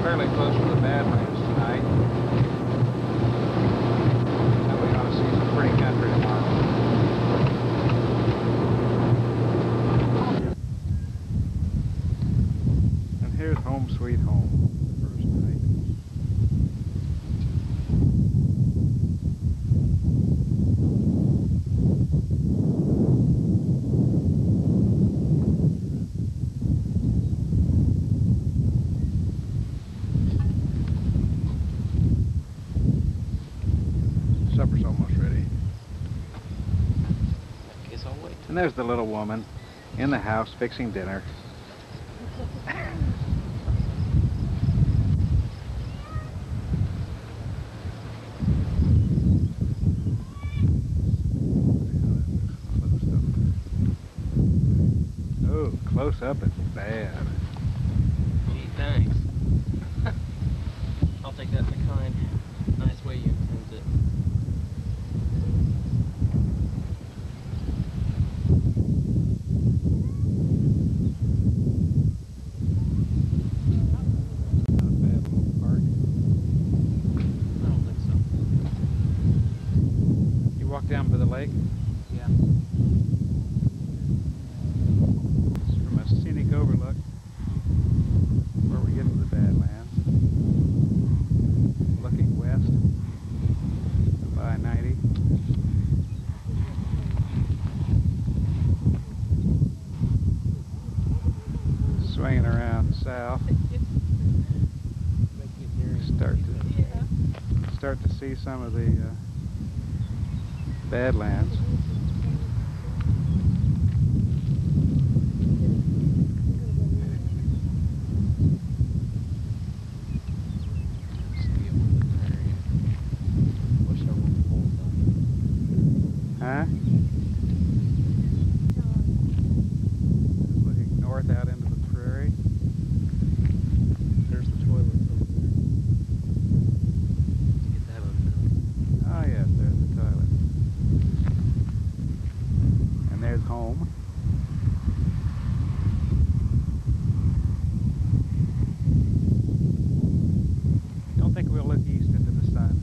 fairly close to the Badlands tonight. And we're going to see some pretty country tomorrow. And here's Home Sweet Home, the first night. Supper's almost ready. Guess I'll wait. And there's the little woman in the house fixing dinner. Oh, close up it's bad. Gee, thanks. I'll take that in a kind, nice way you intend it. Not a bad little park. I don't think so. You walk down by the lake? Yeah. It's from a scenic overlook where we get to the Badlands. Looking west by 90. Swinging around south. Start to see some of the Badlands. Huh? Looking north out into the prairie. There's the toilet over there. Let's get that open. Oh yes, there's the toilet. And there's home. Don't think we'll look east into the sun.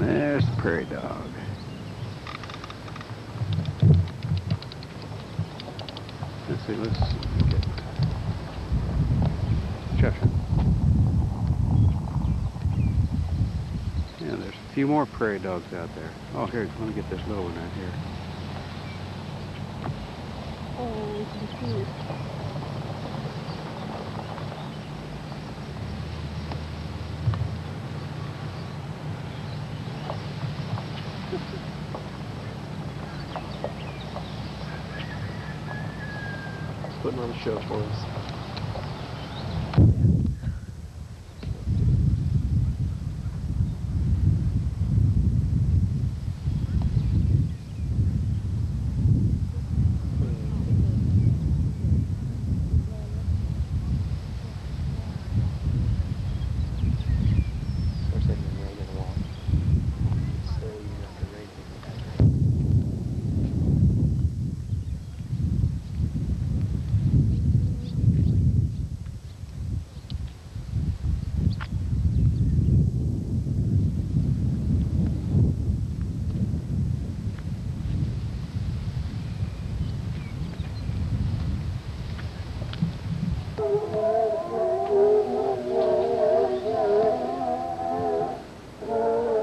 There's the prairie dog. Let's see, let's get Cheshire. Yeah, there's a few more prairie dogs out there. Oh, here, let me get this little one out here. Oh, it's cute. Putting on a show for us.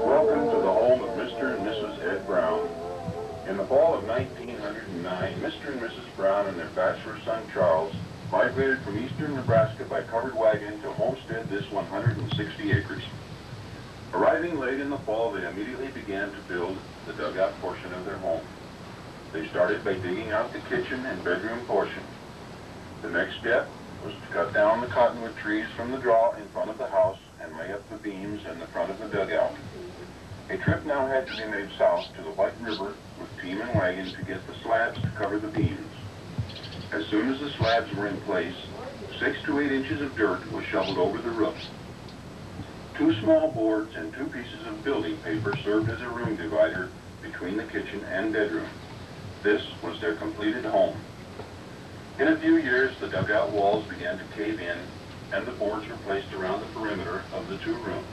Welcome to the home of Mr. and Mrs. Ed Brown. In the fall of 1900, 1909, Mr. and Mrs. Brown and their bachelor son Charles migrated from eastern Nebraska by covered wagon to homestead this 160 acres. Arriving late in the fall, they immediately began to build the dugout portion of their home. They started by digging out the kitchen and bedroom portion. The next step was to cut down the cottonwood trees from the draw in front of the house and lay up the beams in the front of the dugout. A trip now had to be made south to the White River with team and wagon to get the slabs to cover the beams. As soon as the slabs were in place, 6 to 8 inches of dirt was shoveled over the roof. 2 small boards and 2 pieces of building paper served as a room divider between the kitchen and bedroom. This was their completed home. In a few years, the dugout walls began to cave in, and the boards were placed around the perimeter of the 2 rooms.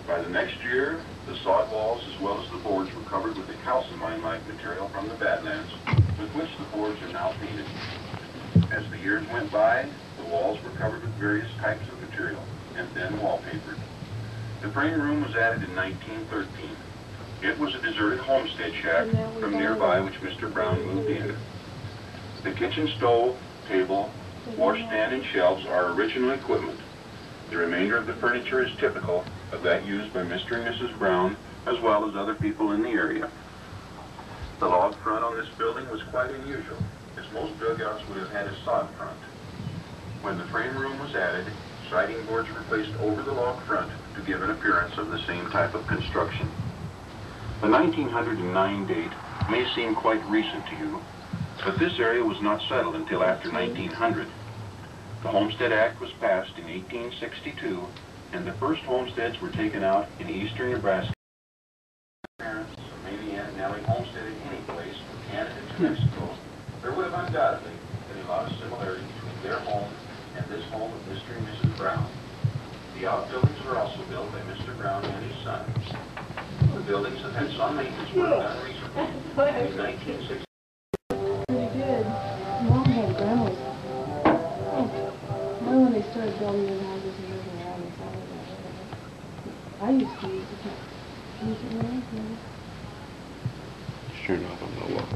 By the next year, the sod walls as well as the boards were covered with a calcimine-like material from the Badlands, with which the boards are now painted. As the years went by, the walls were covered with various types of material, and then wallpapered. The frame room was added in 1913. It was a deserted homestead shack from nearby which Mr. Brown moved in. The kitchen stove, table, washstand, and shelves are original equipment. The remainder of the furniture is typical of that used by Mr. and Mrs. Brown, as well as other people in the area. The log front on this building was quite unusual, as most dugouts would have had a sod front. When the frame room was added, siding boards were placed over the log front to give an appearance of the same type of construction. The 1909 date may seem quite recent to you, but this area was not settled until after 1900. The Homestead Act was passed in 1862, and the first homesteads were taken out in eastern Nebraska. Parents, maybe Aunt Nellie homesteaded any place from Canada to Mexico, there would have undoubtedly been a lot of similarity between their home and this home of Mr. and Mrs. Brown. The outbuildings were also built by Mr. Brown and his son. The buildings have had some maintenance work done recently. In 1960. Pretty good. Mom had grandma's. Well, when they started building new houses and moving around and all of that. I used to use it around here. Sure not on the wall.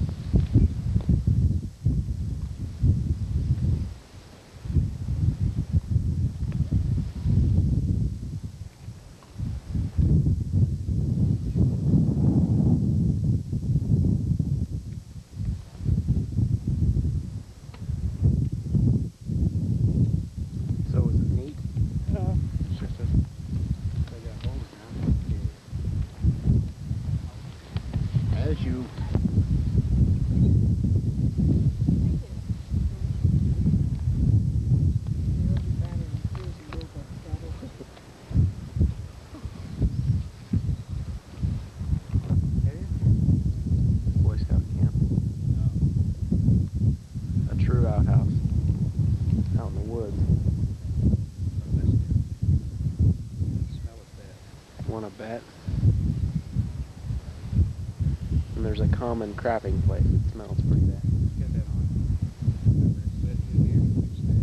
It's just a dugout overground. As you Boy Scout camp. A true outhouse. Out in the woods. Want a bet? And there's a common crapping place that smells pretty bad. get that on. Set in here, you can stay.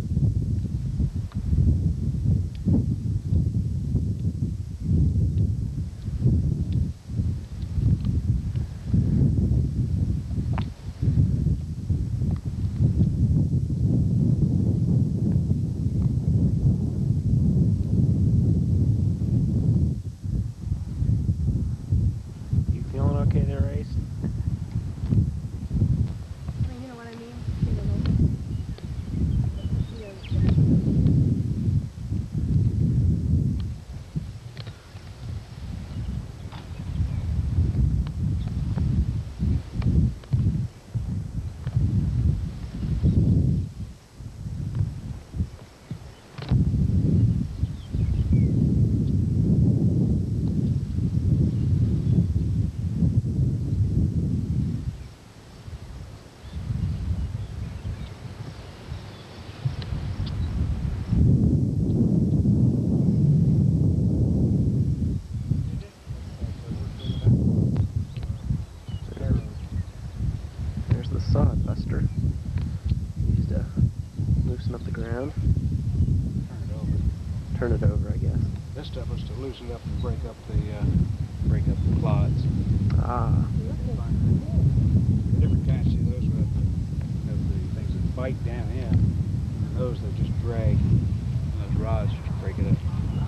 You feeling okay there, Ace? You know what I mean? There's the sod buster. Used to loosen up the ground. Turn it over. Turn it over, I guess. This stuff was to loosen up and break up the clods. Ah. Different kinds of bite down in. And those they just drag. And those rods just break it up.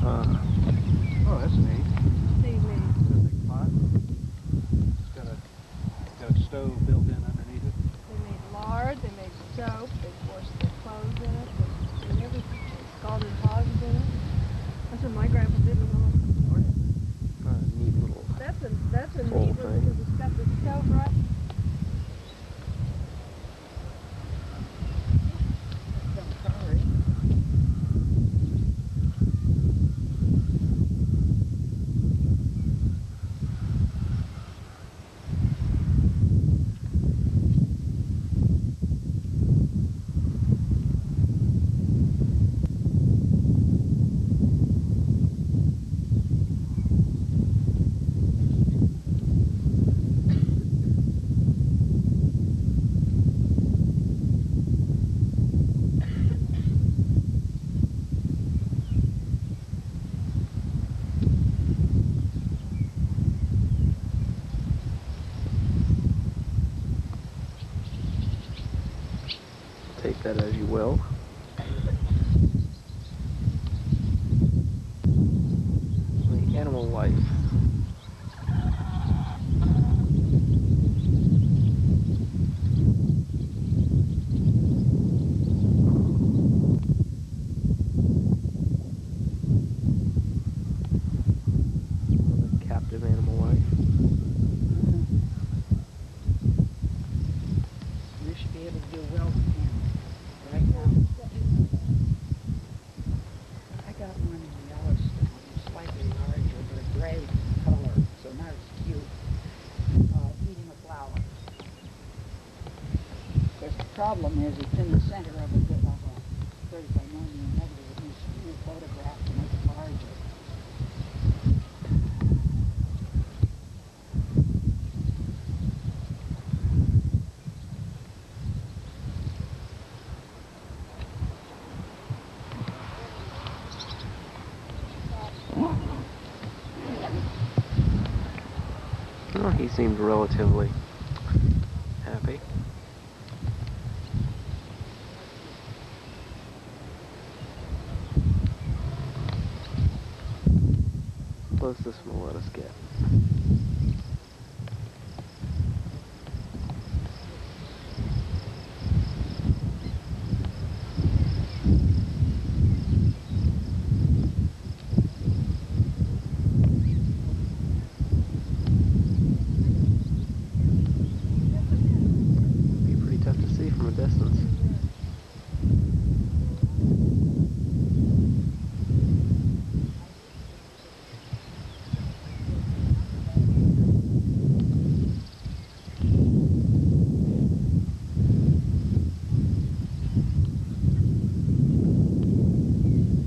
Oh, that's neat. Steve made. It's a big pot. It's got a stove built in underneath it. They made lard, they made soap, they washed their clothes in it, they did everything. They scalded hogs in it. That's what my grandpa did with all his horses. Neat little. That's a Whole neat one thing. because it's got the stove right. Take that as you will. The animal life. The captive animal life. You should be able to do well with him. Right now, I got one in Yellowstone, slightly larger, but a gray color, so not as cute, eating a flower. Of course, the problem is it's in the center of a bit of a 35 millimeter negative. It needs to be photographed to make it larger. Oh, he seemed relatively happy. Close this one will let us get. Be pretty tough to see from a distance.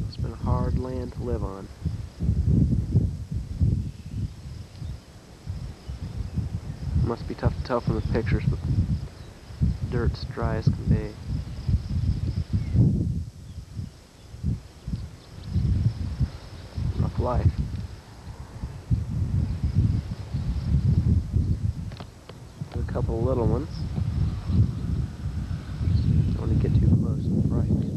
It's been a hard land to live on. Must be tough to tell from the pictures, but dirt's dry as can be. Rough life. A couple little ones. Don't want to get too close and frighten.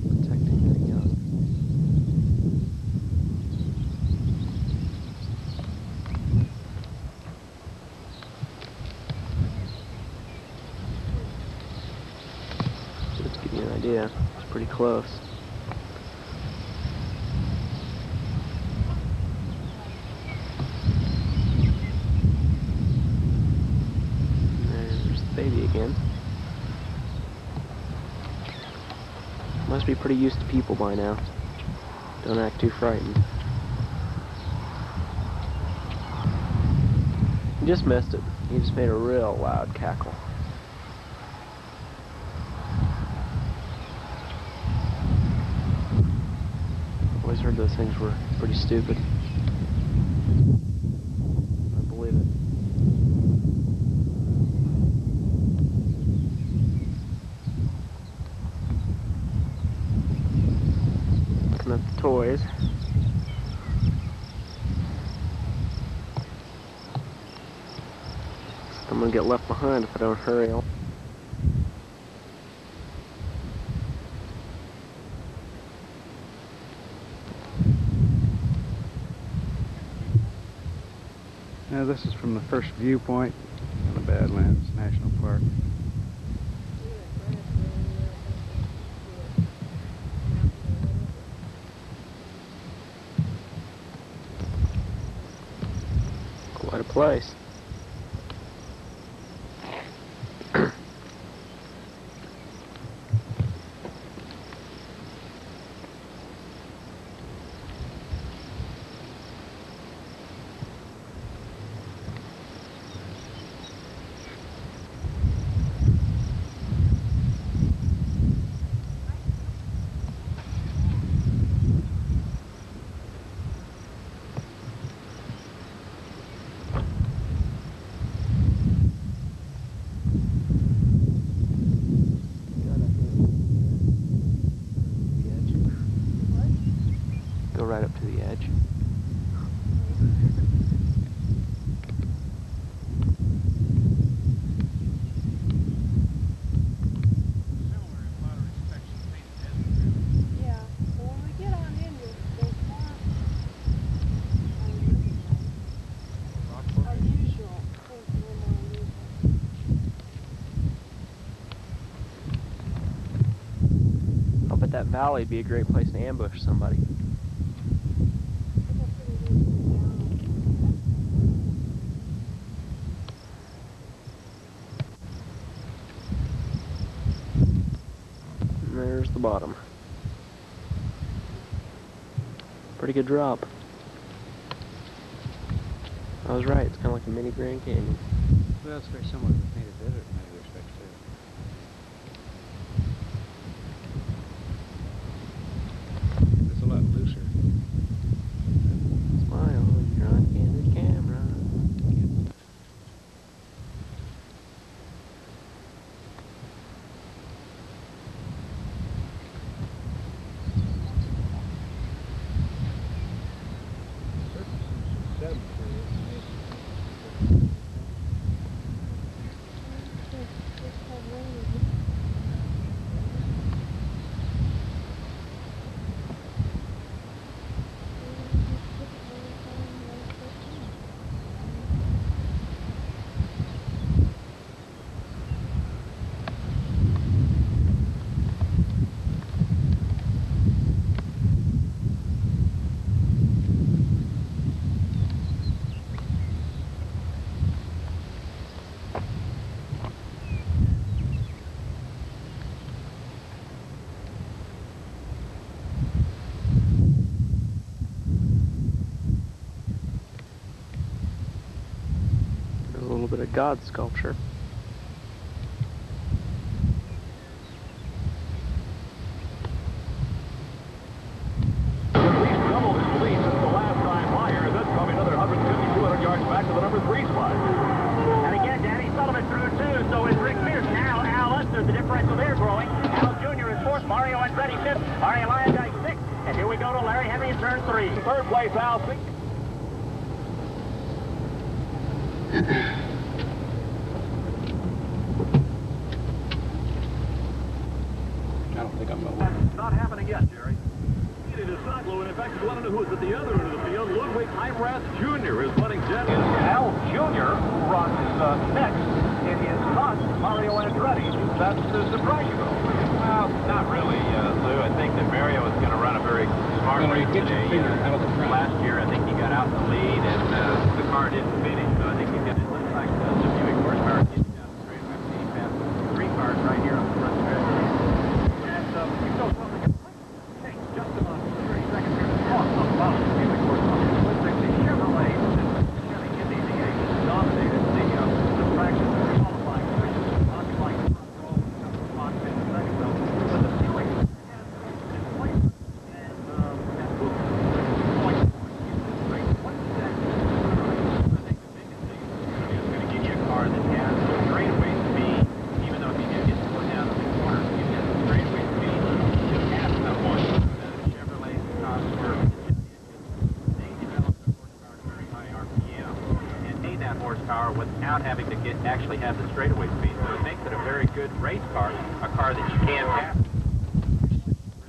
Protecting their young. Just to give you an idea, it's pretty close. There's the baby again. Must be pretty used to people by now. Don't act too frightened. You just missed it. You just made a real loud cackle. Always heard those things were pretty stupid. I believe it. Looking at the toys. I'm gonna get left behind if I don't hurry. Now this is from the first viewpoint in the Badlands National Park. Quite a place. Go right up to the edge. Yeah. Well, when we get on in, there's more unusual. Things a little more unusual. I'll bet that valley would be a great place to ambush somebody. And there's the bottom. Pretty good drop. I was right, it's kind of like a mini Grand Canyon. Well, it's very similar to the Painted Desert in many respects too. It's a lot looser. Smile, you're on candid camera. There's a little bit of God sculpture. Double his lead since the last time higher. That's probably another 150, 200 yards back to the number 3 spot. And again, Danny Sullivan through 2, so is Rick Pierce. Now Al Lester, the differential there growing. Al Jr. is 4th, Mario Andretti 5th, Ari Lyondike 6th. And here we go to Larry Henry in turn 3. Third place, Al. I don't think I'm going to win. That's not happening yet, Jerry. It is not low, and in fact, you want to know who's at the other end of the field. Ludwig Heimrath Jr. is running jet. Al Jr. runs next. It is not Mario Andretti. That's the surprise you go. Well, not really, Lou. I think that Mario is going to run a very smart race today. Last year, I think he got out in the lead, and the car didn't finish, so I think he's going to look like the Buick horsepower getting down the straight. I see he passed 3 cars right here on the front stretch. And you know something. Hey, just about 30 seconds here to cross the bottom of the Buick horsepower. The Chevrolet Chevy Indy V8 dominated the fraction of the qualifying position. Occupying the front row, just about 10 seconds though. But the Buick has displacement and that movement. Point. horsepower without having to actually have the straightaway speed. So it makes it a very good race car, a car that you can pass.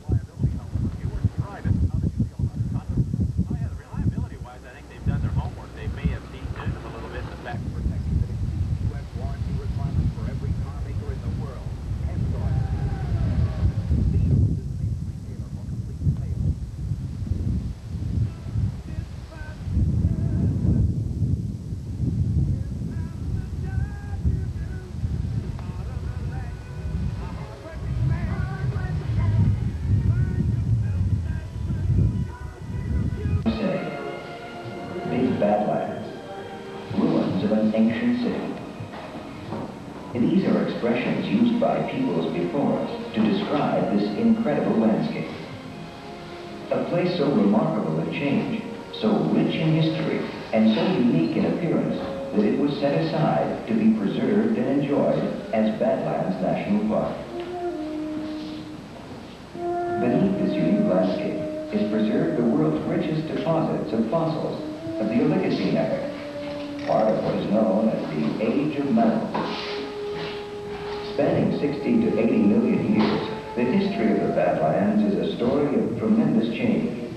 Reliability, however, if you were to drive it, how did you feel about it? Oh yeah, the reliability-wise, I think they've done their homework. They may have detuned them a little bit in the fact that U.S. warranty requirements for every car maker in the world. Big Badlands, ruins of an ancient city. These are expressions used by peoples before us to describe this incredible landscape. A place so remarkable in change, so rich in history, and so unique in appearance that it was set aside to be preserved and enjoyed as Badlands National Park. Beneath this unique landscape is preserved the world's richest deposits of fossils of the Oligocene epoch, part of what is known as the Age of Mammals. Spanning 60 to 80 million years, the history of the Badlands is a story of tremendous change.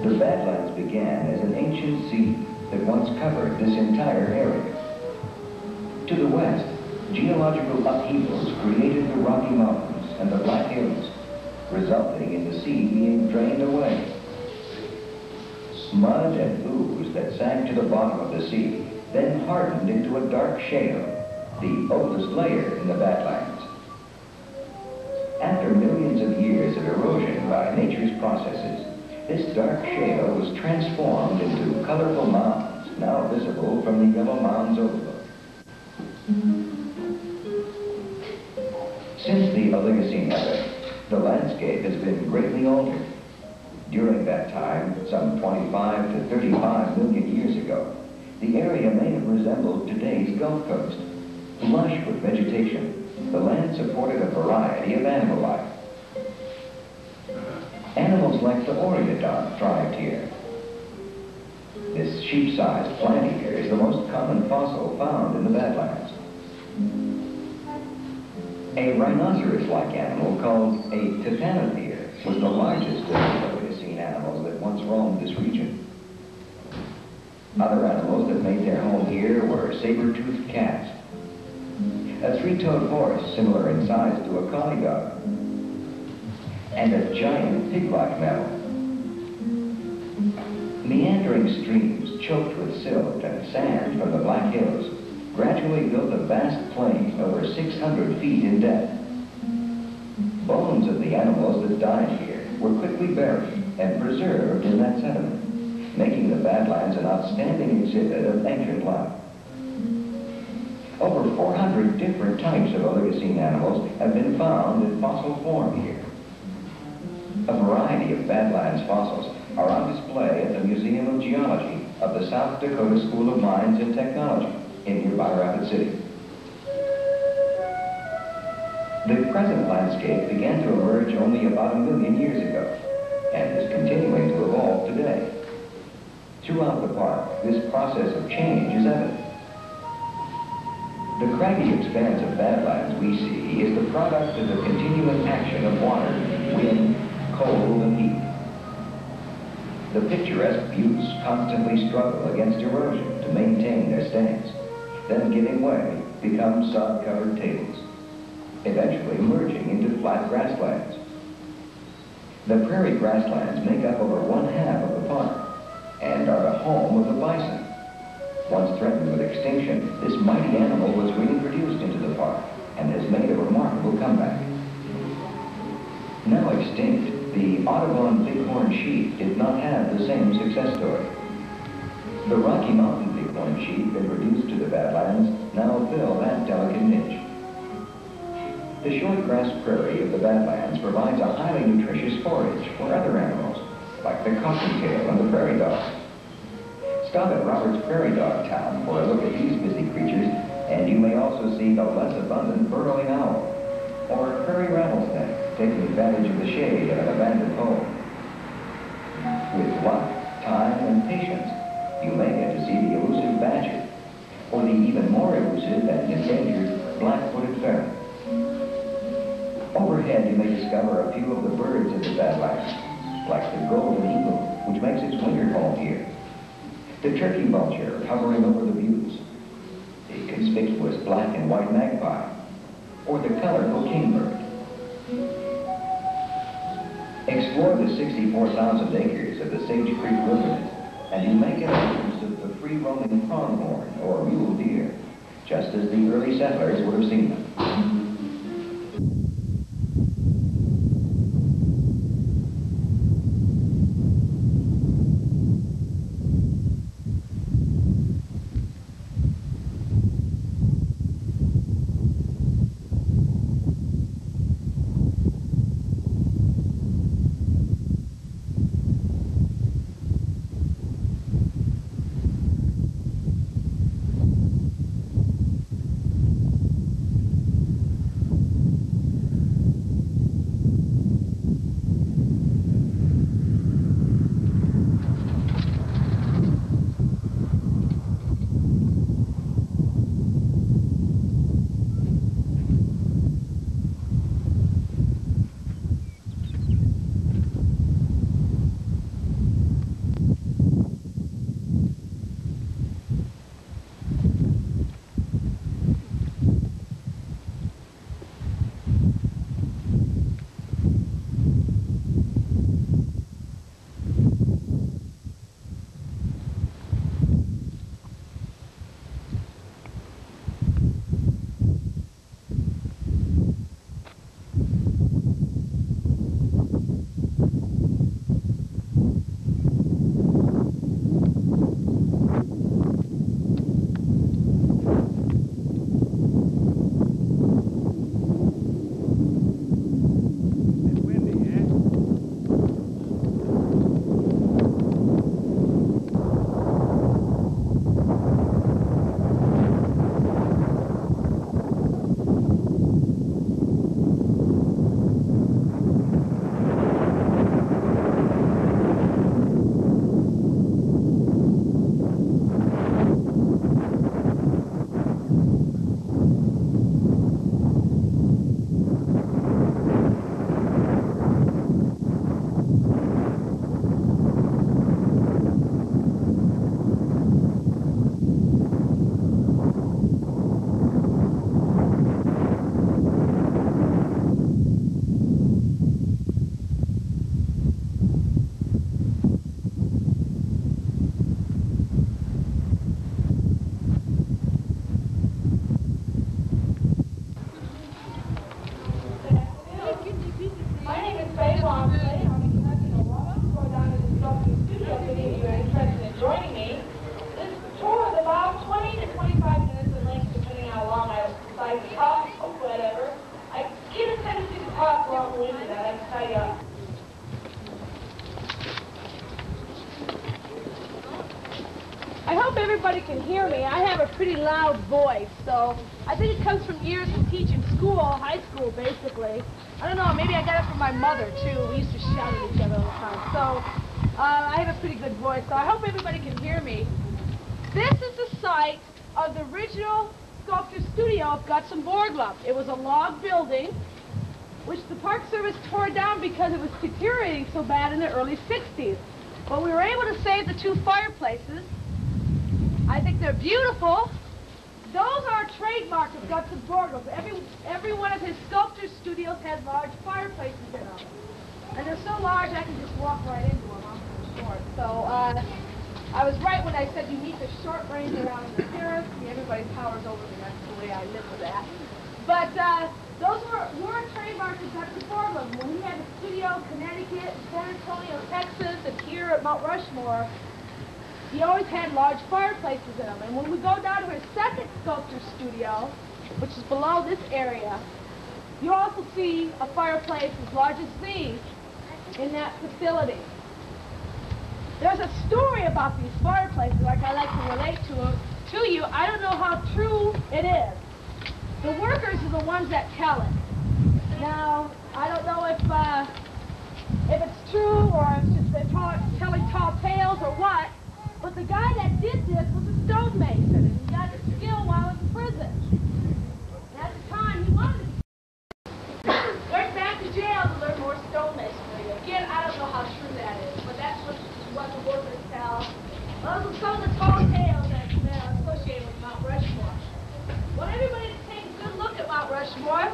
The Badlands began as an ancient sea that once covered this entire area. To the west, geological upheavals created the Rocky Mountains and the Black Hills, resulting in the sea being drained away. Mud and ooze that sank to the bottom of the sea then hardened into a dark shale, the oldest layer in the Badlands. After millions of years of erosion by nature's processes, this dark shale was transformed into colorful mounds, now visible from the Yellow Mounds overlook. Since the Oligocene epoch, the landscape has been greatly altered. During that time, some 25 to 35 million years ago, the area may have resembled today's Gulf Coast. Lush with vegetation, the land supported a variety of animal life. Animals like the Oreodont thrived here. This sheep-sized plant eater is the most common fossil found in the Badlands. A rhinoceros-like animal called a titanothere was the largest of the Oligocene animals that once roamed this region. Other animals that made their home here were saber-toothed cats, a three-toed horse similar in size to a collie dog, and a giant pig-like mammal. Meandering streams choked with silt and sand from the Black Hills gradually built a vast plain over 600 feet in depth. Bones of the animals that died here were quickly buried and preserved in that sediment, making the Badlands an outstanding exhibit of ancient life. Over 400 different types of Oligocene animals have been found in fossil form here. A variety of Badlands fossils are on display at the Museum of Geology of the South Dakota School of Mines and Technology in nearby Rapid City. The present landscape began to emerge only about 1 million years ago and is continuing to evolve today. Throughout the park, this process of change is evident. The craggy expanse of Badlands we see is the product of the continuing action of water, wind, cold, and heat. The picturesque buttes constantly struggle against erosion to maintain their stance, then giving way, become sod-covered tables, eventually merging into flat grasslands. The prairie grasslands make up over 1/2 of the park and are the home of the bison. Once threatened with extinction, this mighty animal was reintroduced into the park and has made a remarkable comeback. Now extinct, the Audubon bighorn sheep did not have the same success story. The Rocky Mountain bighorn sheep, introduced to the Badlands, now fill that delicate niche. The short grass prairie of the Badlands provides a highly nutritious forage for other animals, like the cottontail and the prairie dog. Stop at Robert's Prairie Dog Town for a look at these busy creatures, and you may also see the less abundant burrowing owl, or prairie rattlesnake, taking advantage of the shade of an abandoned home. With luck, time, and patience, you may get to see the elusive badger or the even more elusive and endangered black-footed ferret. Overhead, you may discover a few of the birds of the Badlands, like the golden eagle, which makes its winter home here, the turkey vulture hovering over the views, the conspicuous black and white magpie, or the colorful kingbird. Explore the 64,000 acres of the Sage Creek Wilderness, and you may get a glimpse of the free-roaming pronghorn or mule deer, just as the early settlers would have seen them. I hope everybody can hear me. I have a pretty loud voice, so I think it comes from years of teaching school, high school basically. I don't know, maybe I got it from my mother too. We used to shout at each other all the time. So I have a pretty good voice, so I hope everybody can hear me. This is the site of the original sculpture studio of Guts and Borglum. It was a log building, which the Park Service tore down because it was deteriorating so bad in the early 60s. But we were able to save the two fireplaces. I think they're beautiful. Those are a trademark of Guts and Borglum. Every one of his sculpture studios had large fireplaces in them. And they're so large I can just walk right into them. I'm so short. So I was right when I said you need the short range around the terrace. Everybody towers over me. That's the way I live with that. But those were a trademark of Guts and Borglum. When he had a studio in Connecticut, San Antonio, Texas, and here at Mount Rushmore, he always had large fireplaces in them. And when we go down to his second sculpture studio, which is below this area, you also see a fireplace as large as these in that facility. There's a story about these fireplaces, like I like to relate to you. I don't know how true it is. The workers are the ones that tell it. Now, I don't know if it's true or if it's just they're telling tall tales or what, but the guy that did did this was a stonemason, and he got his skill while in prison. And at the time, he wanted to went back to jail to learn more stonemasonry. Again, I don't know how true that is, but that's what the workers tell. Those are some of the tall tales that are associated with Mount Rushmore. I want everybody to take a good look at Mount Rushmore.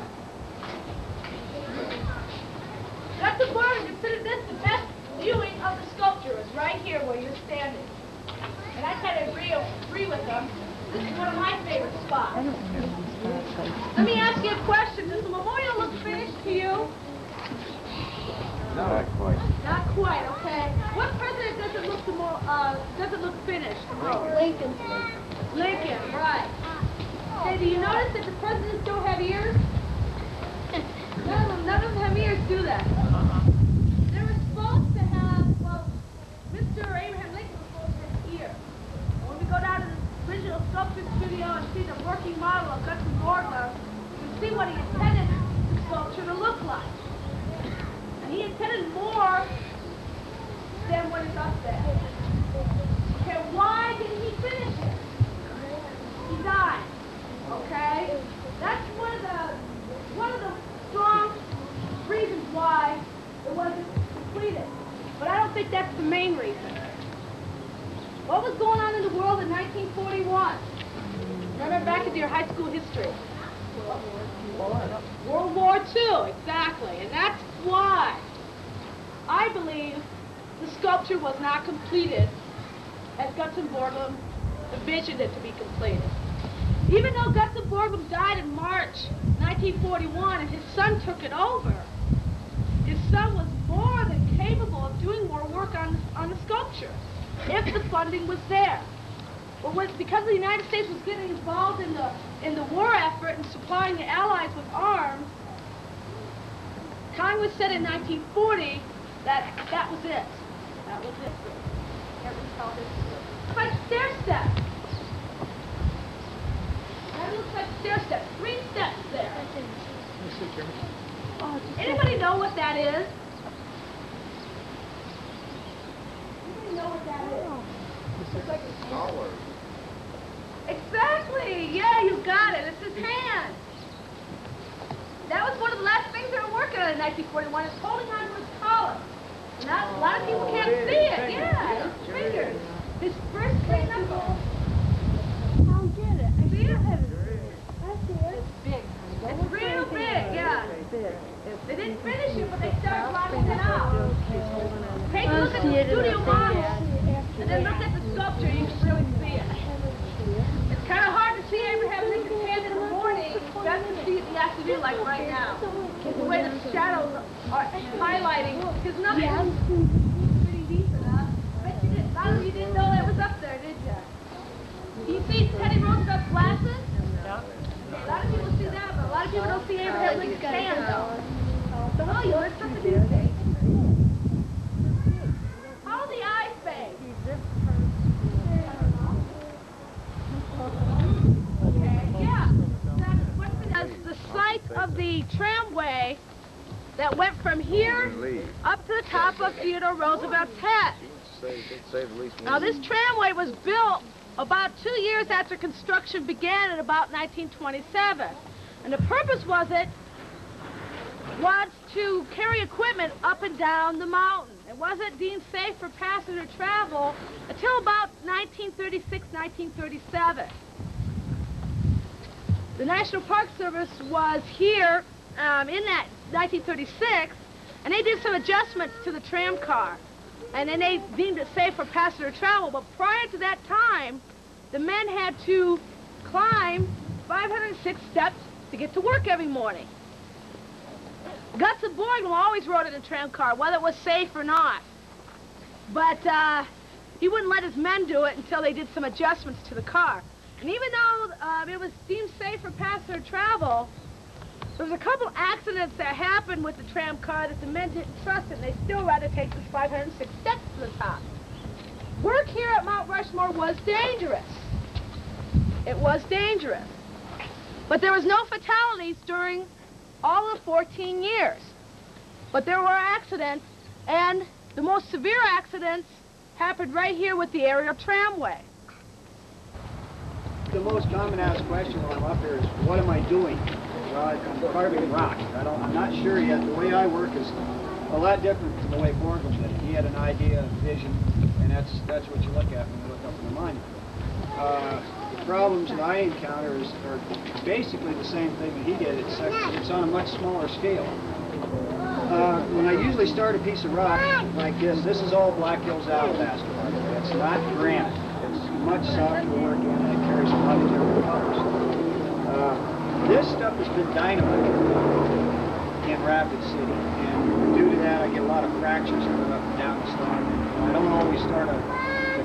Dr. Morgan considered this the best viewing of the sculpture is right here where you're standing. And I kind of agree with them. This is one of my favorite spots. Let me ask you a question. Does the memorial look finished to you? No, not quite. Not quite, okay. What president doesn't look finished the most? Lincoln. Lincoln, right. Okay, do you notice that the presidents don't have ears? None of them have ears, do they? They were supposed to have, well, Mr. Abraham Lincoln was supposed to have an ear. When we go down to the original sculpture studio and see the working model of Guthrie Borglum, you can see what he intended the sculpture to look like. And he intended more than what is up there. Okay, why didn't he finish it? He died. Okay? That's one of the strong reasons why it wasn't completed. But I don't think that's the main reason. What was going on in the world in 1941? Remember back into your high school history. World War II, exactly. And that's why I believe the sculpture was not completed as Guthrie Borglum envisioned it to be completed. Even though Guthrie Borglum died in March 1941 and his son took it over, his son was more than capable of doing more work on the sculpture if the funding was there. But because the United States was getting involved in the war effort and supplying the Allies with arms, Congress said in 1940 that was it. That was it. Can't recall this. It's like stair steps. That looks like stair steps. 3 steps there. Anybody know what that is? Anybody know what that is? It's like a collar. Exactly. Yeah, you got it. It's his hand. That was one of the last things they were working on in 1941. It's holding on to his collar. And a lot of people can't see it. Yeah, his fingers. His first 3 knuckles. I don't get it. See it? I see it. It's big. It's real big, yeah. They didn't finish it, but they started blotting it out. Take a look at the studio model, and then look at the sculpture. You can really see it. It's kind of hard to see Abraham Lincoln's hand in the morning. Best to see it in the afternoon, like right now. The way the shadows are highlighting. Because nothing is pretty decent, huh? I bet you did. A lot of you didn't know that was up there, did you? Do you see Teddy Roosevelt's glasses? Yeah. A lot of people see that, but a lot of people don't see Abraham Lincoln's hand, though. Oh, you learned something new today. How do the eyes fade? Okay, yeah. That's the site of the tramway that went from here up to the top of Theodore Roosevelt's head. Now, this tramway was built about 2 years after construction began in about 1927. And the purpose was to carry equipment up and down the mountain. It wasn't deemed safe for passenger travel until about 1936, 1937. The National Park Service was here in that 1936, and they did some adjustments to the tram car. And then they deemed it safe for passenger travel. But prior to that time, the men had to climb 506 steps to get to work every morning. Guthrie Borglum always rode in a tram car, whether it was safe or not. But he wouldn't let his men do it until they did some adjustments to the car. And even though it was deemed safe for passenger travel, there was a couple accidents that happened with the tram car that the men didn't trust it, and they still rather take this 506 steps to the top. Work here at Mount Rushmore was dangerous. It was dangerous. But there was no fatalities during all of 14 years. But there were accidents, and the most severe accidents happened right here with the aerial tramway. the most common asked question when I'm up here is, what am I doing? Well, I'm carving rock. I'm not sure yet. The way I work is a lot different from the way Borglum did it. He had an idea, a vision, and that's what you look at when you look up in the monument. The problems that I encounter are basically the same thing that he did. It's on a much smaller scale. When I usually start a piece of rock like this is all Black Hills alabaster. It's not granite. It's much softer to work in, and it carries a lot of different colors. This stuff has been dynamite in Rapid City, and due to that I get a lot of fractures coming up and down the stone. I don't always start to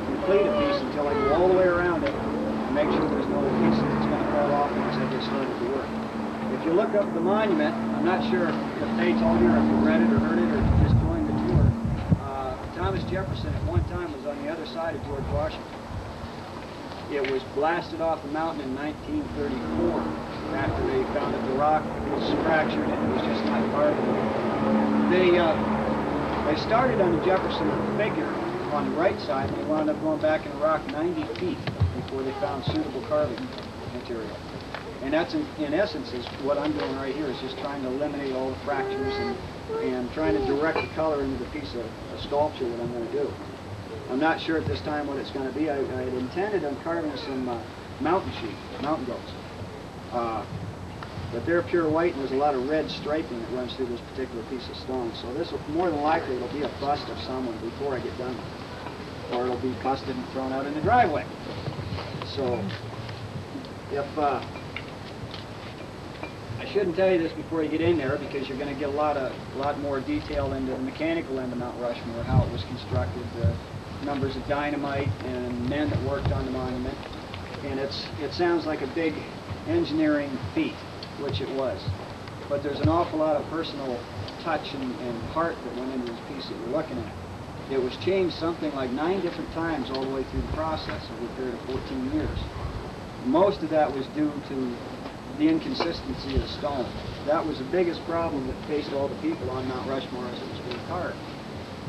complete a piece until I go all the way around it and make sure there's no pieces that's going to fall off once I get started to work. If you look up the monument, I'm not sure if they told you or if you read it or heard it or just joined the tour, Thomas Jefferson at one time was on the other side of George Washington. It was blasted off the mountain in 1934 after they found that the rock was fractured and it was just not carvable. They started on the Jefferson figure on the right side, and they wound up going back in the rock 90 feet before they found suitable carving material. And that's, in essence, is what I'm doing right here, is just trying to eliminate all the fractures and trying to direct the color into the piece of sculpture that I'm going to do. I'm not sure at this time what it's going to be. I had intended on carving some mountain sheep, mountain goats. But they're pure white, and there's a lot of red striping that runs through this particular piece of stone. So this will, more than likely, it'll be a bust of someone before I get done with it. Or it'll be busted and thrown out in the driveway. So, if, I shouldn't tell you this before you get in there, because you're going to get a lot more detail into the mechanical end of Mount Rushmore, how it was constructed, the numbers of dynamite and men that worked on the monument. And it sounds like a big engineering feat, which it was. But there's an awful lot of personal touch and heart that went into this piece that you're looking at. It was changed something like 9 different times all the way through the process over a period of 14 years. Most of that was due to the inconsistency of the stone. That was the biggest problem that faced all the people on Mount Rushmore as it was being carved.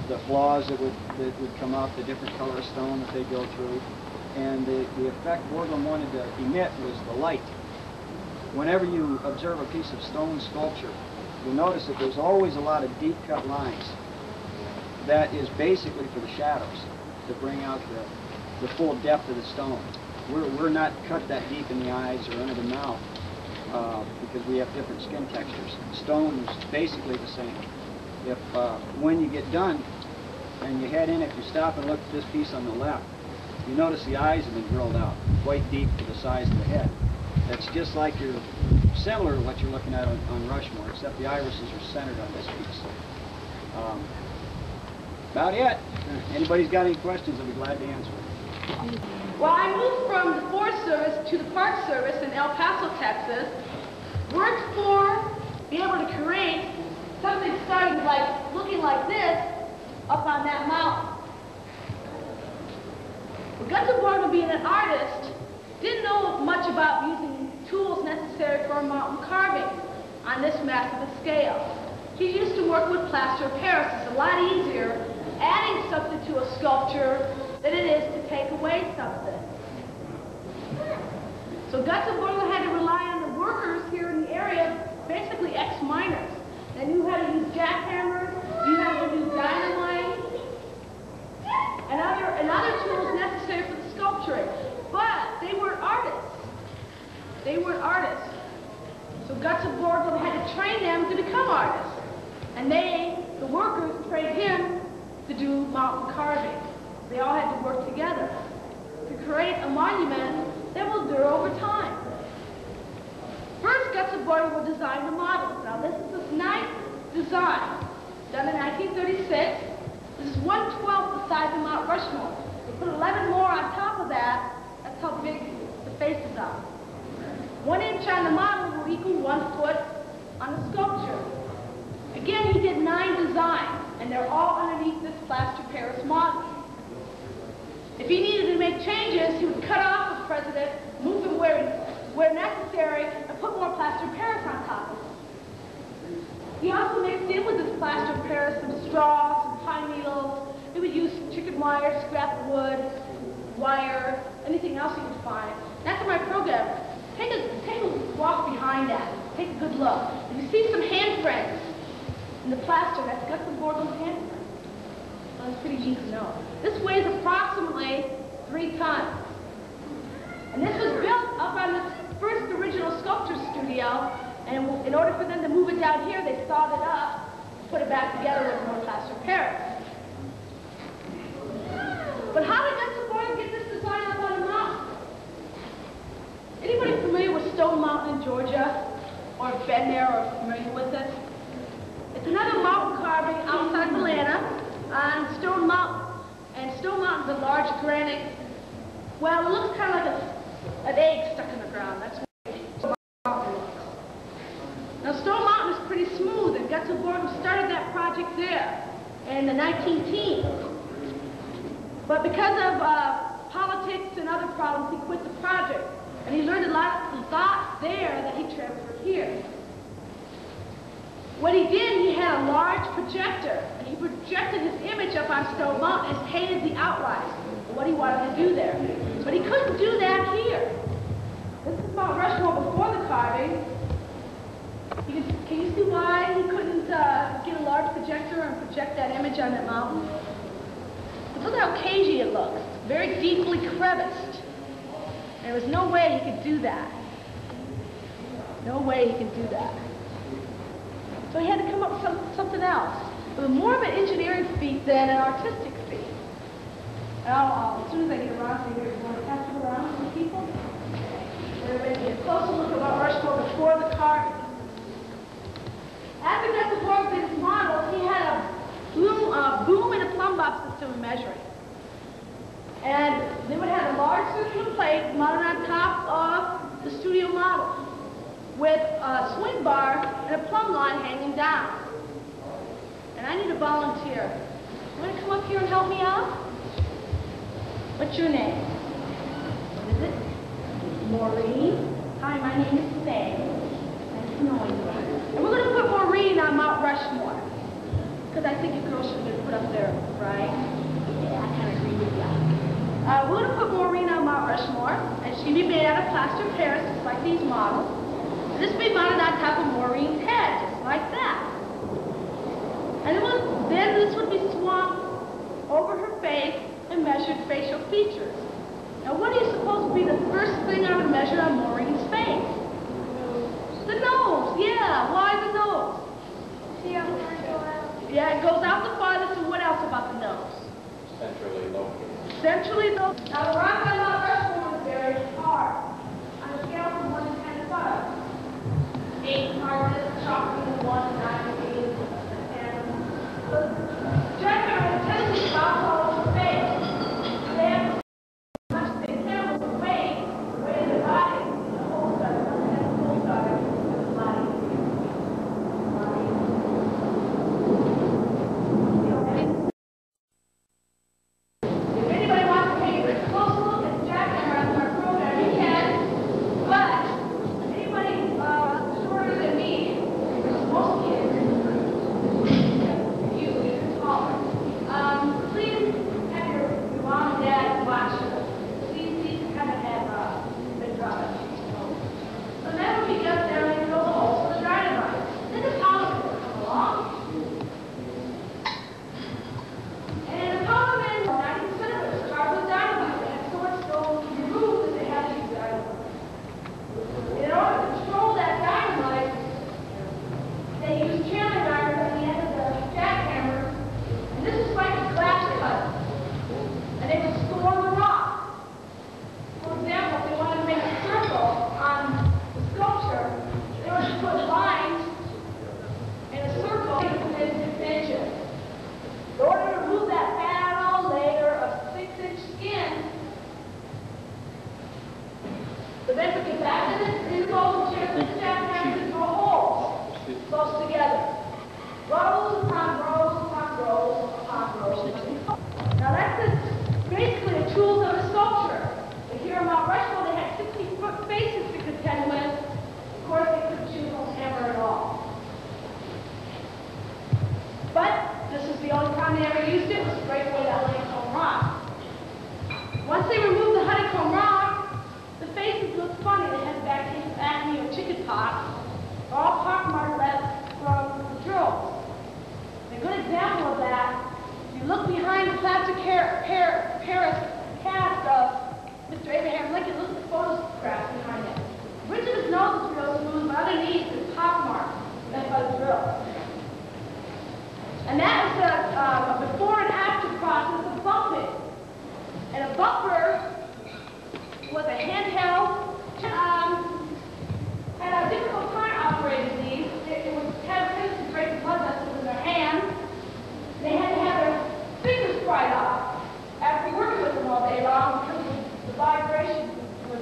The flaws that would come up, the different color of stone that they go through, and the effect Borglum wanted to emit was the light. Whenever you observe a piece of stone sculpture, you'll notice that there's always a lot of deep cut lines. That is basically for the shadows, to bring out the full depth of the stone. We're not cut that deep in the eyes or under the mouth because we have different skin textures. Stone is basically the same. If when you get done and you head in, if you stop and look at this piece on the left, you notice the eyes have been drilled out quite deep to the size of the head. It's just like similar to what you're looking at on Rushmore, except the irises are centered on this piece. About it. Anybody's got any questions, I'll be glad to answer. Well, I moved from the Forest Service to the Park Service in El Paso, Texas. Worked for, be able to create something starting like, looking like this up on that mountain. But Gunther Borglum, being an artist, didn't know much about using tools necessary for mountain carving on this massive scale. He used to work with plaster of Paris. It's a lot easier adding something to a sculpture than it is to take away something. So Gunther Borglum had to rely on the workers here in the area, basically ex-miners. They knew how to use jackhammers, knew how to use dynamite, and other tools necessary for the sculpturing. But they weren't artists. They weren't artists. So Gunther Borglum had to train them to become artists. And the workers, trained him to do mountain carving. They all had to work together to create a monument that will endure over time. First, Gunther Borglum will design the models. Now, this is this nice design done in 1936. This is 1/12 the size of Mount Rushmore. We put 11 more on top of that. That's how big the faces are. 1 inch on the model will equal 1 foot on the sculpture. Again, he did 9 designs, and they're all underneath this plaster Paris model. If he needed to make changes, he would cut off the president, move him where necessary, and put more plaster Paris on top of it. He also mixed in with this plaster Paris some straw, some pine needles. He would use chicken wire, scrap wood, wire, anything else he could find. After my program, take a walk behind that. Take a good look. If you see some handprints in the plaster, that's Gustav Borglum's handprint. Well, that's pretty neat to know. This weighs approximately 3 tons. And this was built up on the first original sculpture studio, and in order for them to move it down here, they sawed it up, put it back together with more plaster Paris. But how did Gustav Borglum get this design up on a mountain? Anybody familiar with Stone Mountain in Georgia? Or been there or familiar with it? It's another mountain carving outside of Atlanta on Stone Mountain. And Stone Mountain's a large granite, well, it looks kind of like an egg stuck in the ground. That's what Stone Mountain looks. Now, Stone Mountain is pretty smooth, and Gustav Borglum started that project there in the 19-teens. But because of politics and other problems, he quit the project. And he learned a lot there that he transferred here. What he did, he had a large projector, and he projected his image up on Stone Mountain and painted the outlines of what he wanted to do there. But he couldn't do that here. This is Mount Rushmore before the carving. Can you see why he couldn't get a large projector and project that image on that mountain? But look how cagey it looks. Very deeply creviced. There was no way he could do that. No way he could do that. So he had to come up with something else. It was more of an engineering feat than an artistic feat. Now, as soon as I get around to here, you want to pass it around to the people? Everybody get a closer look at Mount Rushmore before the carving. After Gustav Borglum did his models, he had a boom and a plumb bob system of measuring. And they would have a large circular plate mounted on top of the studio model with a swing bar and a plumb line hanging down. And I need a volunteer. You want to come up here and help me out? What's your name? What is it? Maureen. Hi, my name is Faye. Nice to know you. And we're going to put Maureen on Mount Rushmore. Because I think a girl should have been put up there, right? Yeah, I kind of agree with you. We're going to put Maureen on Mount Rushmore, and she'll be made out of plaster Paris, just like these models. And this will be mounted on top of Maureen's head, just like that. And then this would be swung over her face and measured facial features. Now, what do you suppose would be the first thing I would measure on Maureen's face? The nose, yeah. Why the nose? Yeah, it goes out the farthest, and what else about the nose? Centrally located. Centrally located. Now, the rock on Mount Rushmore is very hard. On a scale from 1 to 10 to 5. 8 hardness, chalky 1, 9, 8, 10. Jack has a tendency to bounce all over the face. They have much they can with the weight of their body. The whole study, the whole study of the body. If anybody wants to take a close look at the jackhammer on our program, you can. But anybody shorter than me, most kids, you taller, please have your mom and dad watch these kind of have been drawing. So that would be just down and drill the holes for the dynamite. Then the polymer will come along. And the polymer, 90% of it is charged with dynamite. They have so much stone removed that they have to use dynamite. In order to control that dynamite, they use channeling irons at the end of the jackhammer. And this is like a glass cutter. And they would store the rock. For example, if they wanted to make a circle on the sculpture, they would just put lines in a circle within 6 inches. In order to remove that fat layer of 6-inch skin, the then we get back to this involved chair, this jackhammer to drill holes close together. Rows upon rows upon rows upon rows. Now that's basically the tools of a sculpture. But here in Mount Rushmore, they had 60-foot faces to contend with. Of course, they couldn't choose no hammer at all. But this is the only time they ever used it, was to break away that honeycomb rock. Once they removed the honeycomb rock, the face tops are all pockmarked left from the drills. A good example of that, if you look behind the plaster Paris cast of Mr. Abraham Lincoln, look at the photographs behind it. The bridge of his nose is real smooth, but underneath is pockmarks left by the drill. And that is a before and after process of bumping. And a bumper was a handheld, had a difficult time operating these. It was had a tendency to break the blood vessels in their hands. They had to have their fingers pried off after working with them all day long because the vibration would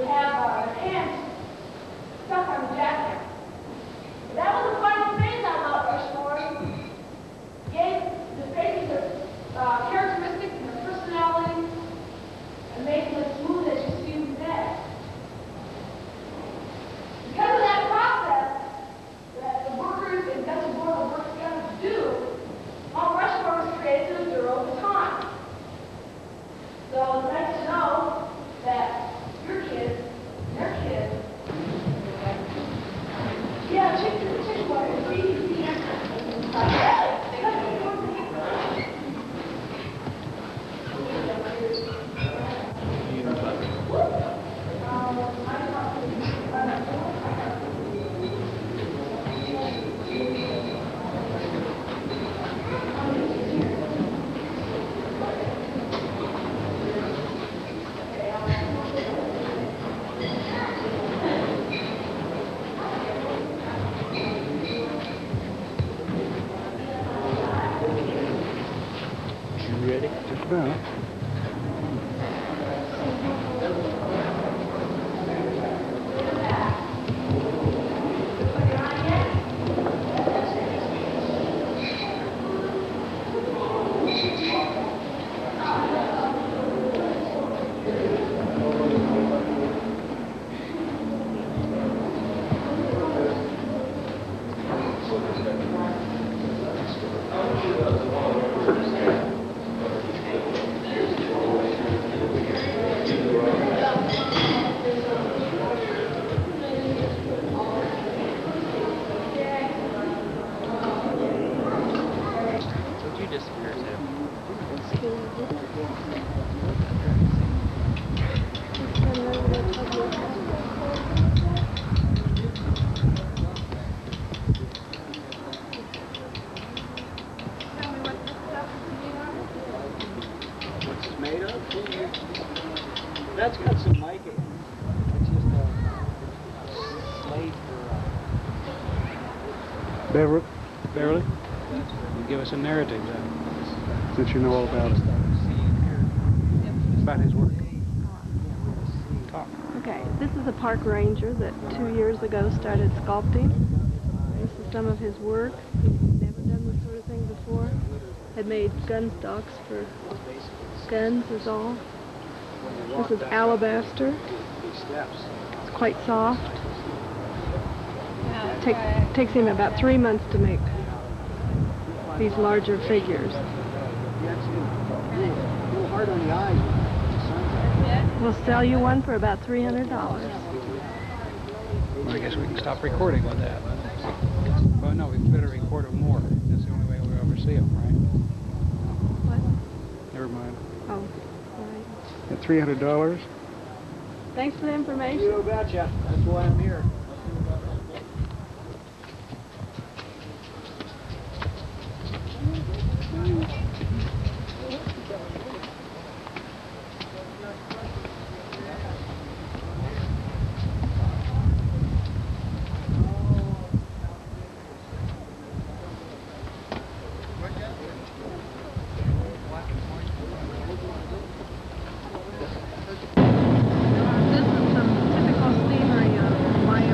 have their hands stuck on the jackhammer. But that was the final phase on Mount Rushmore. Gave the faces their characteristics and their personality and made them as smooth as you see them today. Because of that process that the workers and Dutch Board worked together to do, Mount Rushmore was created to endure over time. So it's nice to know that your kids, their kids, yeah, chicken wire, That's got some mica in it. It's just a slate for... Beverly, you give us a narrative then, since you know all about it. About his work. Talk. Okay, this is a park ranger that 2 years ago started sculpting. This is some of his work. He's never done this sort of thing before. Had made gun stocks for guns is all. This is alabaster. It's quite soft. Takes him about 3 months to make these larger figures. We'll sell you one for about $300. Well, I guess we can stop recording with that. Well, no, we better record them more. That's the only way we ever see them, right? What? Never mind. Oh, right. At $300? Thanks for the information. You betcha. That's why I'm here. This is some typical scenery of Wyoming.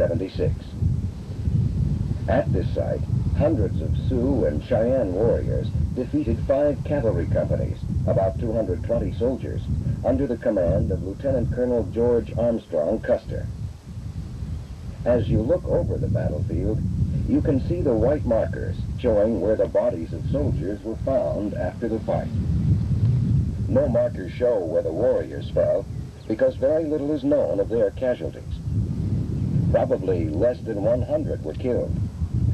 1876. At this site, hundreds of Sioux and Cheyenne warriors defeated 5 cavalry companies, about 220 soldiers, under the command of Lieutenant Colonel George Armstrong Custer. As you look over the battlefield, you can see the white markers showing where the bodies of soldiers were found after the fight. No markers show where the warriors fell because very little is known of their casualties. Probably less than 100 were killed,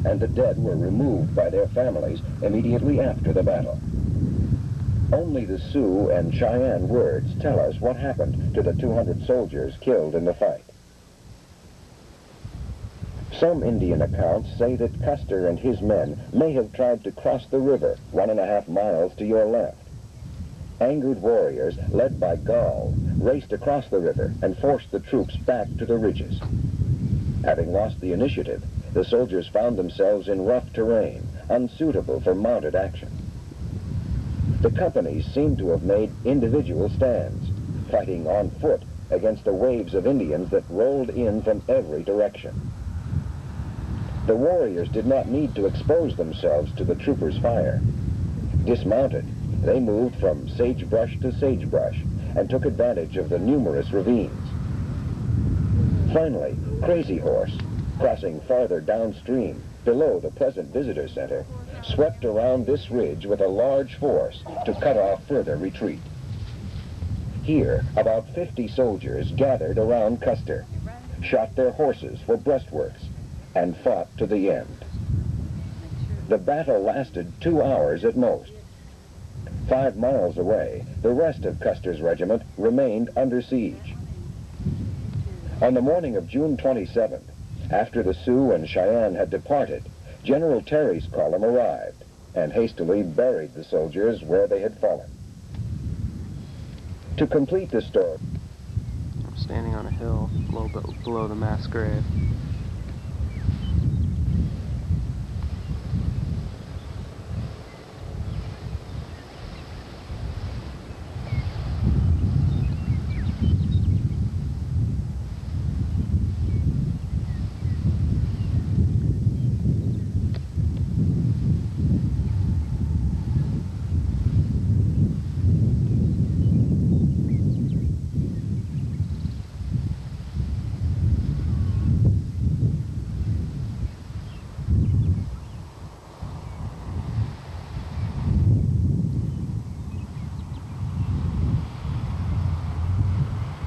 and the dead were removed by their families immediately after the battle. Only the Sioux and Cheyenne words tell us what happened to the 200 soldiers killed in the fight. Some Indian accounts say that Custer and his men may have tried to cross the river 1.5 miles to your left. Angered warriors, led by Gall, raced across the river and forced the troops back to the ridges. Having lost the initiative, the soldiers found themselves in rough terrain, unsuitable for mounted action. The companies seem to have made individual stands, fighting on foot against the waves of Indians that rolled in from every direction. The warriors did not need to expose themselves to the troopers' fire. Dismounted, they moved from sagebrush to sagebrush and took advantage of the numerous ravines. Finally, Crazy Horse, crossing farther downstream, below the present visitor center, swept around this ridge with a large force to cut off further retreat. Here, about 50 soldiers gathered around Custer, shot their horses for breastworks, and fought to the end. The battle lasted 2 hours at most. 5 miles away, the rest of Custer's regiment remained under siege. On the morning of June 27th, after the Sioux and Cheyenne had departed, General Terry's column arrived and hastily buried the soldiers where they had fallen. To complete the story, I'm standing on a hill a little bit below the mass grave.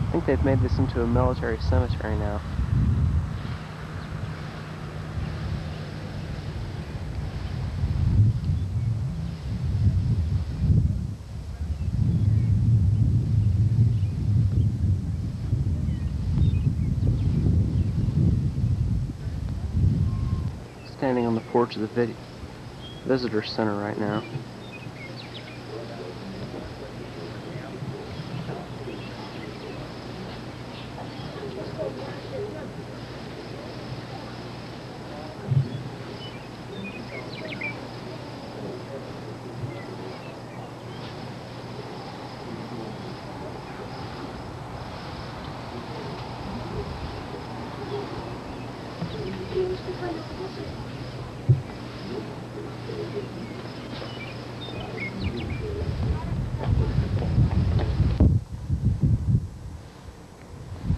I think they've made this into a military cemetery now. Standing on the porch of the visitor center right now.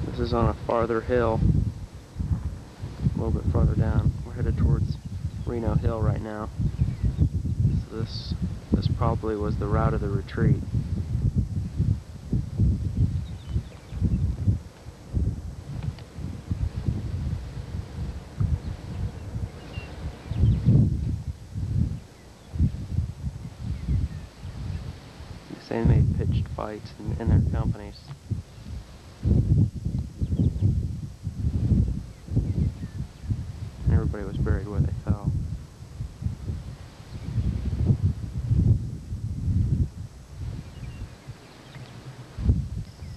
This is on a farther hill, a little bit farther down. We're headed towards Reno Hill right now. So this probably was the route of the retreat. They made pitched fights in their companies. And everybody was buried where they fell.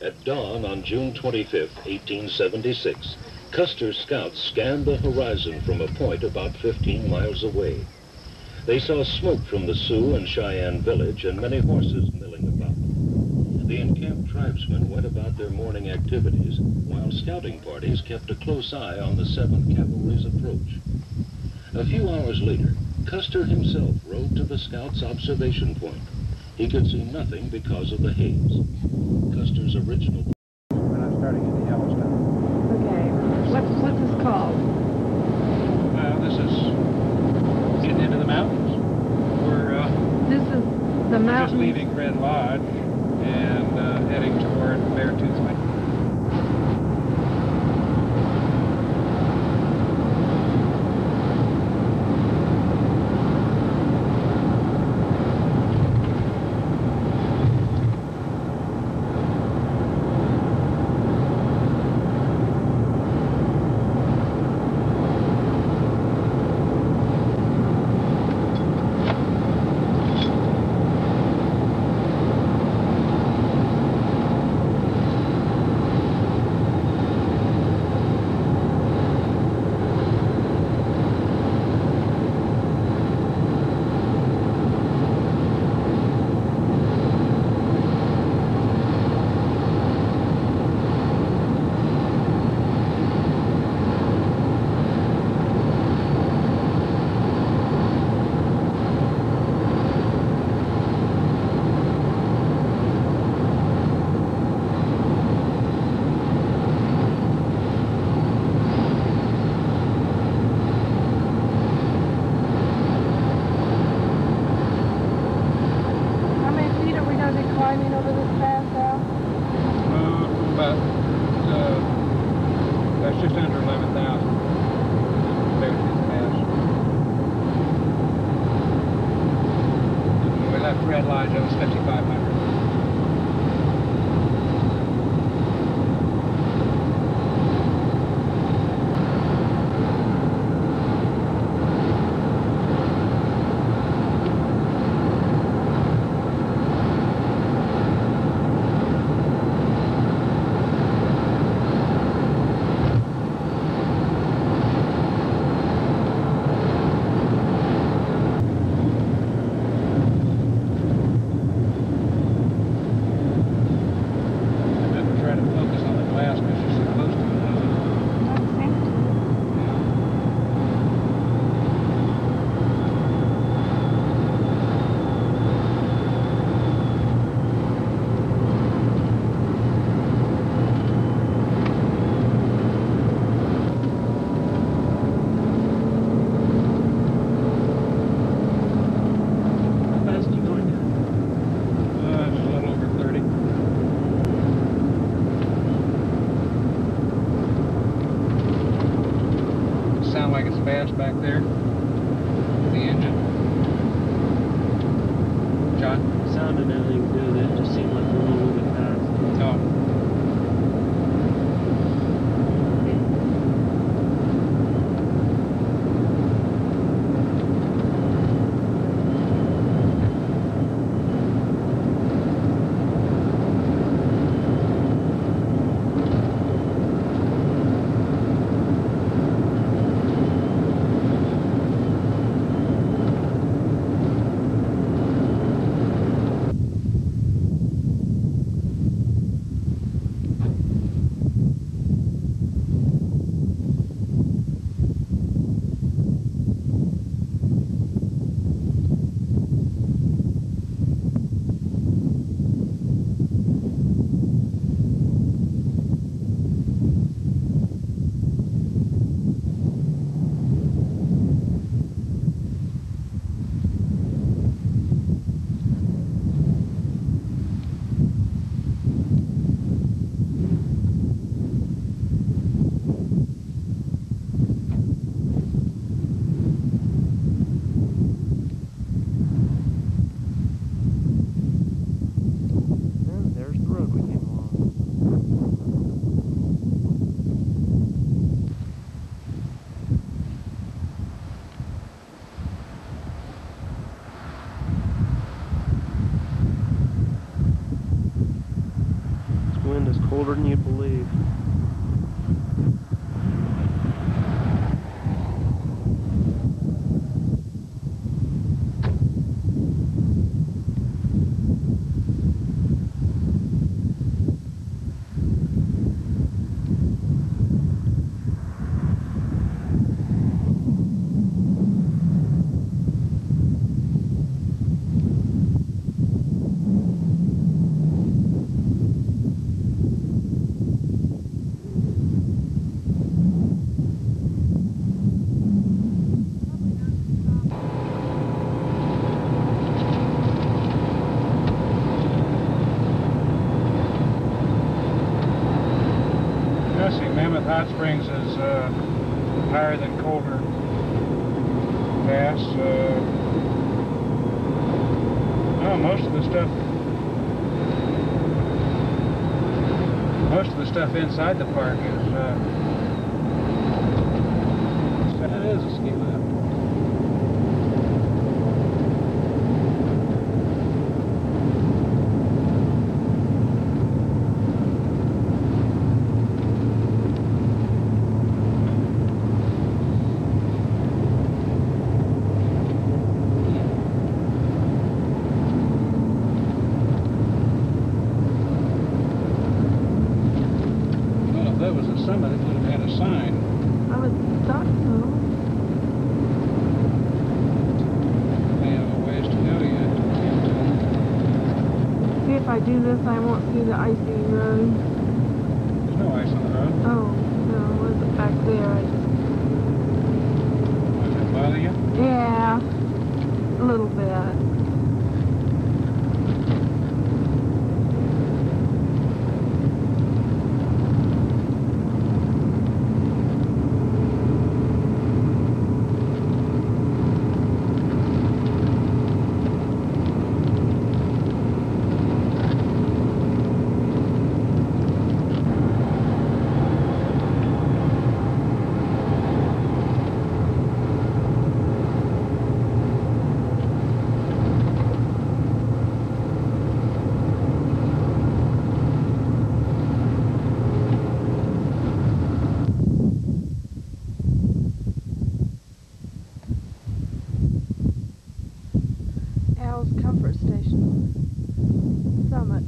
At dawn on June 25th, 1876, Custer's scouts scanned the horizon from a point about 15 miles away. They saw smoke from the Sioux and Cheyenne village and many horses milling about. The encamped tribesmen went about their morning activities, while scouting parties kept a close eye on the 7th Cavalry's approach. A few hours later, Custer himself rode to the scouts' observation point. He could see nothing because of the haze. Custer's original... We're not starting in the Yellowstone. Okay. What's this called? Well, this is getting into the mountains. This is the We're mountains. just leaving Red Lodge and heading toward Beartooth Lake. That's just under 11,000. Beartooth Pass. When we left Red Lodge, it was 5,500. Like it's fast back there. The engine. John? Sounded anything good. It just seemed like a little bit fast. Oh. Wind is colder than you'd believe. hot springs is higher than colder gas. No, most of the stuff inside the park is it is a ski lift. Summit, it would have had a sign. I would thought so. They have a ways to go yet. See, if I do this, I won't see the icy road. There's no ice on the road. Oh, no, was it back there? Does that bother you? Yeah, a little bit. Comfort Station Summit.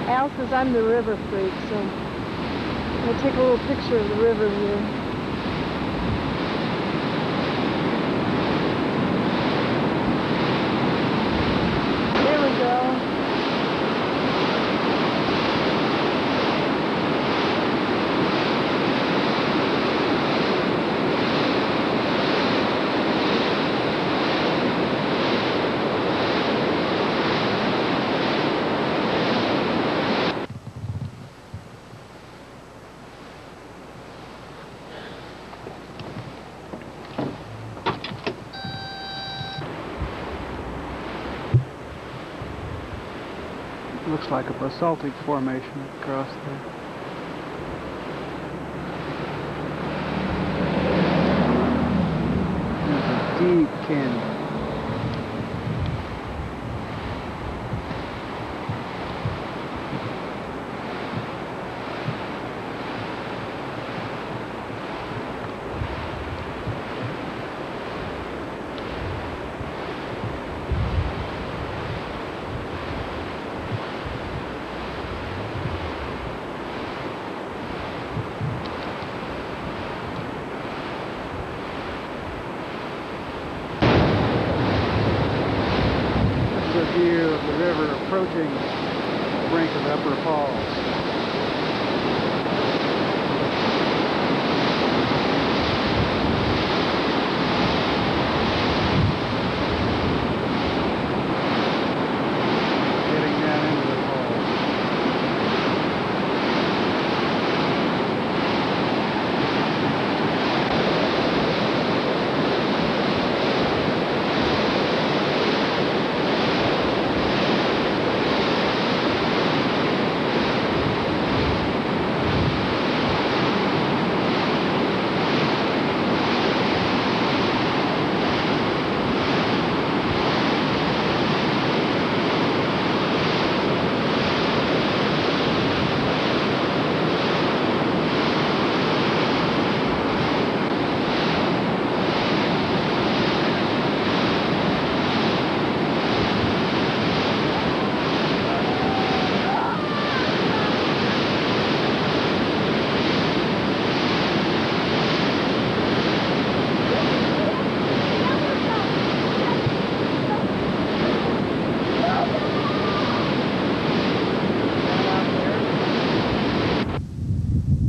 Al says I'm the river freak, so I'll take a little picture of the river here. There we go. Looks like a basaltic formation across there. There's a deep canyon. View of the river approaching the brink of Upper Falls. Getting down into the falls.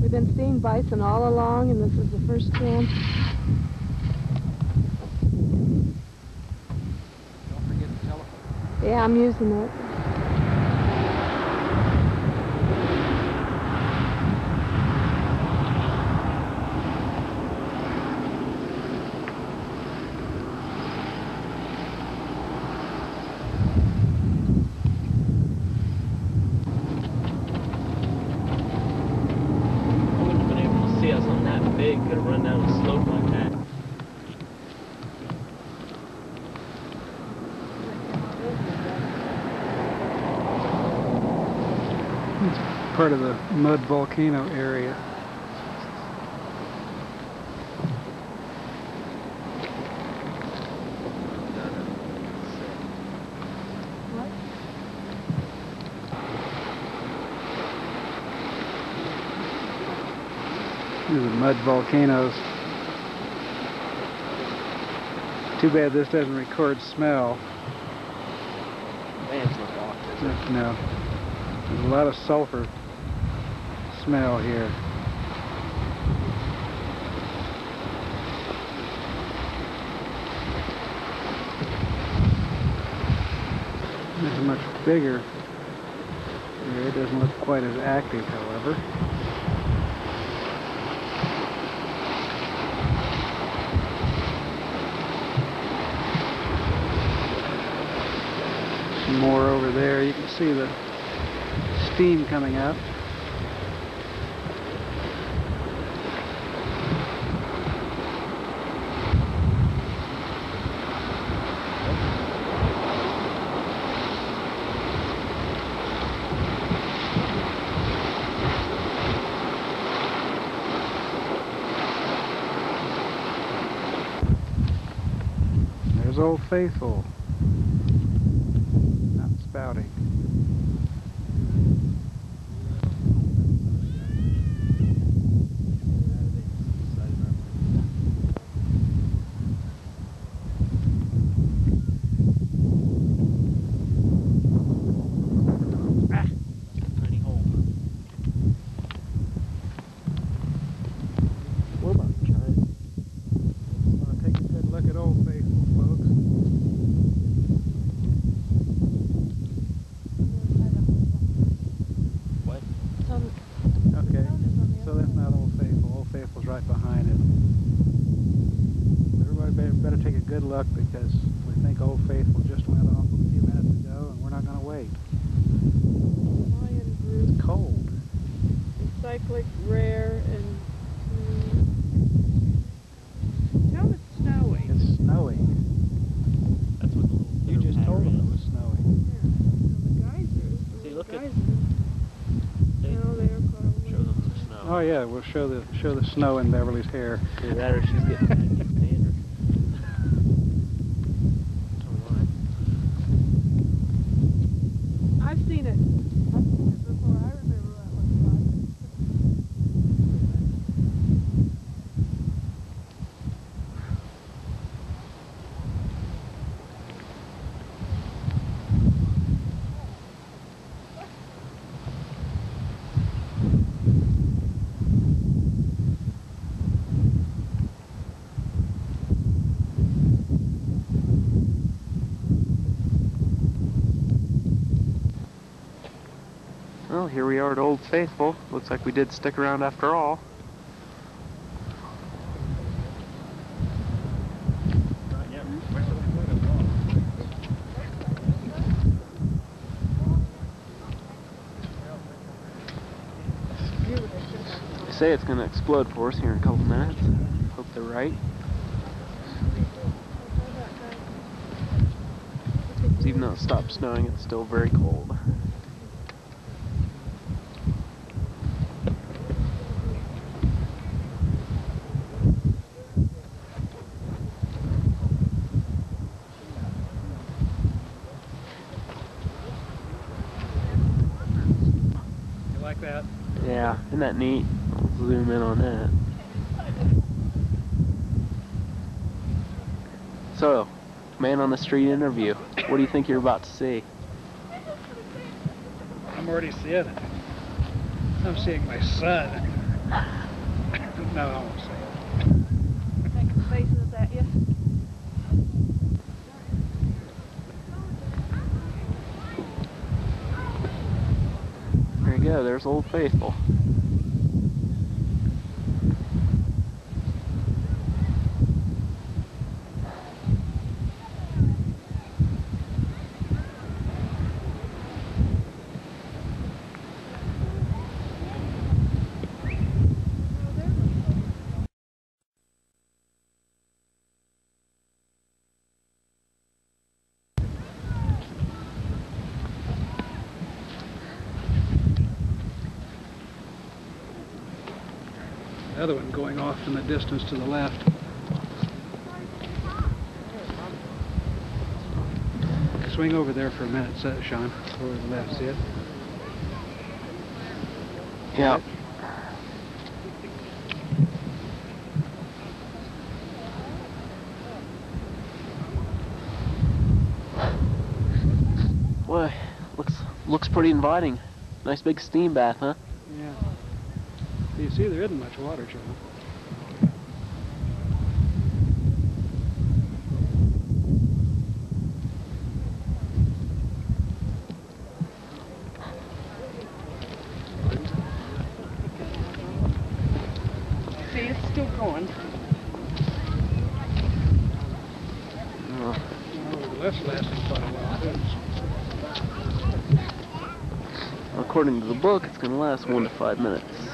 We've been seeing bison all along, and this is the first chance. Don't forget the telephone. Yeah, I'm using it. Could have run down a slope like that. It's part of the mud volcano area. These are mud volcanoes. Too bad this doesn't record smell. Fans look off. No. There's a lot of sulfur smell here. This is much bigger. Here, it doesn't look quite as active, however. More over there. You can see the steam coming up. There's Old Faithful. Spouting. Tiny hole. We're about to try it. Take a good look at Old Faithful, folks. Okay, so that's not Old Faithful. Old Faithful's right behind it. Everybody better take a good look because we think Old Faithful just went off a few minutes ago and we're not going to wait. cyclic, rare, and tell them it's snowing. It's snowing. That's what the little You just told them it was snowing. Yeah. The geysers. See, look at- geysers. No, they're called. Show them the snow. Oh yeah, we'll show the snow in Beverly's hair. Either that or she's getting standard. I've seen it. I've seen it before. I remember what it looks like. Well, here we are at Old Faithful. Looks like we did stick around after all. They say it's going to explode for us here in a couple minutes. Hope they're right. Even though it stopped snowing, it's still very cold. That. Yeah, isn't that neat? I'll zoom in on that. So, man on the street interview. What do you think you're about to see? I'm already seeing it. I'm seeing my son. No, I won't say it. Making faces at you. There you go, there's Old Faithful. The other one going off in the distance to the left. Swing over there for a minute, Sean. Over to the left, see it? Yeah. Boy, looks pretty inviting. Nice big steam bath, huh? Yeah. You see, there isn't much water, John. See, it's still going. Oh. Oh, that's lasting quite a while, too. According to the book, it's going to last 1 to 5 minutes.